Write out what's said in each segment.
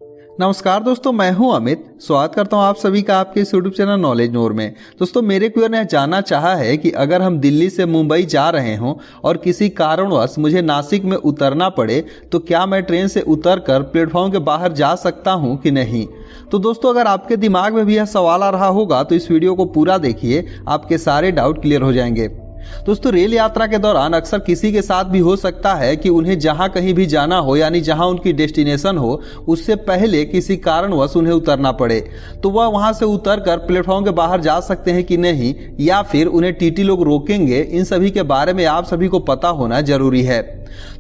नमस्कार दोस्तों, मैं हूं अमित। स्वागत करता हूं आप सभी का आपके इस यूट्यूब चैनल नॉलेज नोर में। दोस्तों, मेरे व्यूअर ने जानना चाहा है कि अगर हम दिल्ली से मुंबई जा रहे हों और किसी कारणवश मुझे नासिक में उतरना पड़े तो क्या मैं ट्रेन से उतरकर प्लेटफॉर्म के बाहर जा सकता हूं कि नहीं। तो दोस्तों, अगर आपके दिमाग में भी यह सवाल आ रहा होगा तो इस वीडियो को पूरा देखिए, आपके सारे डाउट क्लियर हो जाएंगे। दोस्तों, रेल यात्रा के दौरान अक्सर किसी के साथ भी हो सकता है कि उन्हें जहां कहीं भी जाना हो, यानी जहां उनकी डेस्टिनेशन हो, उससे पहले किसी कारणवश उन्हें उतरना पड़े तो वह वहां से उतरकर प्लेटफॉर्म के बाहर जा सकते हैं कि नहीं, या फिर उन्हें टीटी लोग रोकेंगे। इन सभी के बारे में आप सभी को पता होना जरूरी है।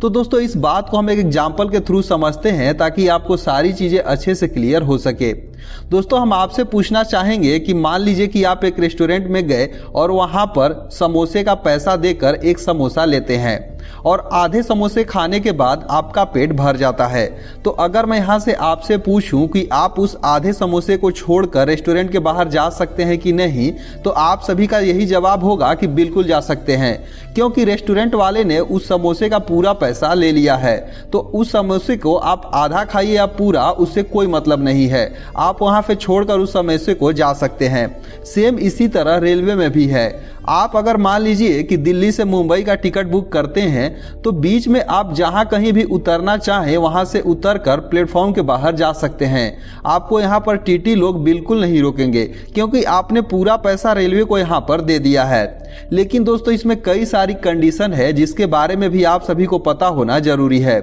तो दोस्तों, इस बात को हम एक एग्जाम्पल के थ्रू समझते हैं ताकि आपको सारी चीजें अच्छे से क्लियर हो सके। दोस्तों, हम आपसे पूछना चाहेंगे कि मान लीजिए कि आप एक रेस्टोरेंट में गए और वहां पर समोसे का पैसा देकर एक समोसा लेते हैं और आधे समोसे खाने के बाद आपका पेट भर जाता है। तो अगर मैं यहां से आपसे पूछूं कि आप उस आधे समोसे को छोड़कर रेस्टोरेंट के बाहर जा सकते हैं कि नहीं, तो आप सभी का यही जवाब होगा कि बिल्कुल जा सकते हैं, क्योंकि रेस्टोरेंट वाले ने उस समोसे का पूरा पैसा ले लिया है। तो उस समोसे को आप आधा खाइए या पूरा, उससे कोई मतलब नहीं है। आप वहां पे छोड़कर उस समोसे को जा सकते हैं। सेम इसी तरह रेलवे में भी है। आप अगर मान लीजिए कि दिल्ली से मुंबई का टिकट बुक करते हैं तो बीच में आप जहां कहीं भी उतरना चाहें वहां से उतरकर प्लेटफॉर्म के बाहर जा सकते हैं। आपको यहां पर टीटी लोग बिल्कुल नहीं रोकेंगे, क्योंकि आपने पूरा पैसा रेलवे को यहां पर दे दिया है। लेकिन दोस्तों, इसमें कई सारी कंडीशन है जिसके बारे में भी आप सभी को पता होना जरूरी है।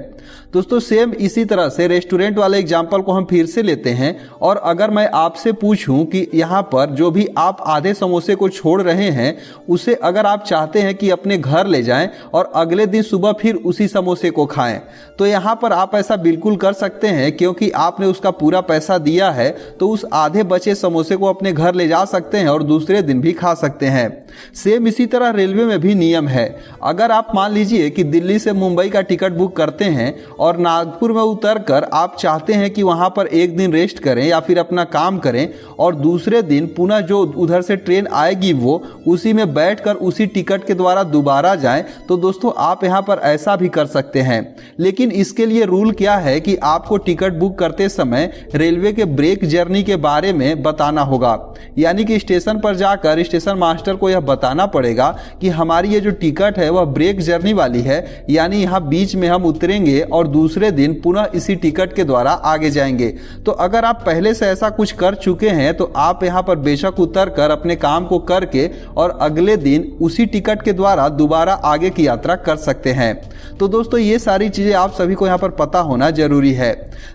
दोस्तों, सेम इसी तरह से रेस्टोरेंट वाले एग्जाम्पल को हम फिर से लेते हैं, और अगर मैं आपसे पूछूं कि यहाँ पर जो भी आप आधे समोसे को छोड़ रहे हैं उसे अगर आप चाहते हैं कि अपने घर ले जाएं और अगले दिन सुबह फिर उसी समोसे को खाएं, तो यहाँ पर आप ऐसा बिल्कुल कर सकते हैं, क्योंकि आपने उसका पूरा पैसा दिया है। तो उस आधे बचे समोसे को अपने घर ले जा सकते हैं और दूसरे दिन भी खा सकते हैं। सेम इसी तरह रेलवे में भी नियम है। अगर आप मान लीजिए कि दिल्ली से मुंबई का टिकट बुक करते हैं और नागपुर में उतरकर आप चाहते हैं कि वहां पर एक दिन रेस्ट करें या फिर अपना काम करें और दूसरे दिन पुनः जो उधर से ट्रेन आएगी वो उसी में बैठकर उसी टिकट के द्वारा दोबारा जाएं, तो दोस्तों आप यहां पर ऐसा भी कर सकते हैं। लेकिन इसके लिए रूल क्या है कि आपको टिकट बुक करते समय रेलवे के ब्रेक जर्नी के बारे में बताना होगा, यानी कि स्टेशन पर जाकर स्टेशन मास्टर को यह बताना पड़ेगा कि हमारी ये जो टिकट है वह ब्रेक जर्नी वाली है, यानी यहाँ बीच में हम उतरेंगे और दूसरे दिन पुनः इसी टिकट के द्वारा आगे जाएंगे। तो अगर आप पहले से ऐसा कुछ कर चुके हैं तो आप यहाँ पर बेशक उतर कर अपने काम को करके और अगले दिन उसी टिकट के द्वारा दोबारा आगे की यात्रा कर सकते हैं। तो दोस्तों, ये सारी चीजें आप सभी को यहाँ पर पता होना जरूरी है।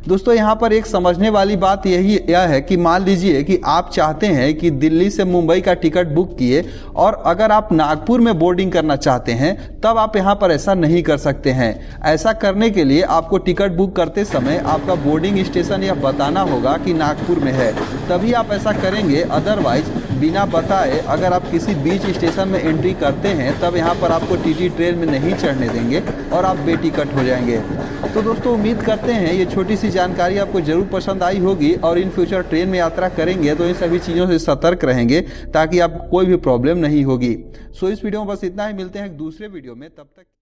दोस्तों, यहाँ पर एक समझने वाली बात यह है कि मान लीजिए कि आप चाहते हैं कि दिल्ली से मुंबई का टिकट बुक किए और अगर आप नागपुर में बोर्डिंग करना चाहते हैं तब आप यहाँ पर ऐसा नहीं कर सकते हैं। ऐसा करने के लिए आपको टिकट बुक करते समय आपका बोर्डिंग स्टेशन यह बताना होगा कि नागपुर में है, तभी आप ऐसा करेंगे। अदरवाइज बिना बताए अगर आप किसी बीच स्टेशन में एंट्री करते हैं तब यहाँ पर आपको टीटी ट्रेन में नहीं चढ़ने देंगे और आप बेटिकट हो जाएंगे। तो दोस्तों, उम्मीद करते हैं ये छोटी सी जानकारी आपको जरूर पसंद आई होगी और इन फ्यूचर ट्रेन में यात्रा करेंगे तो इन सभी चीज़ों से सतर्क रहेंगे ताकि आपको कोई भी प्रॉब्लम नहीं होगी। सो इस वीडियो में बस इतना ही। मिलते हैं एक दूसरे वीडियो में, तब तक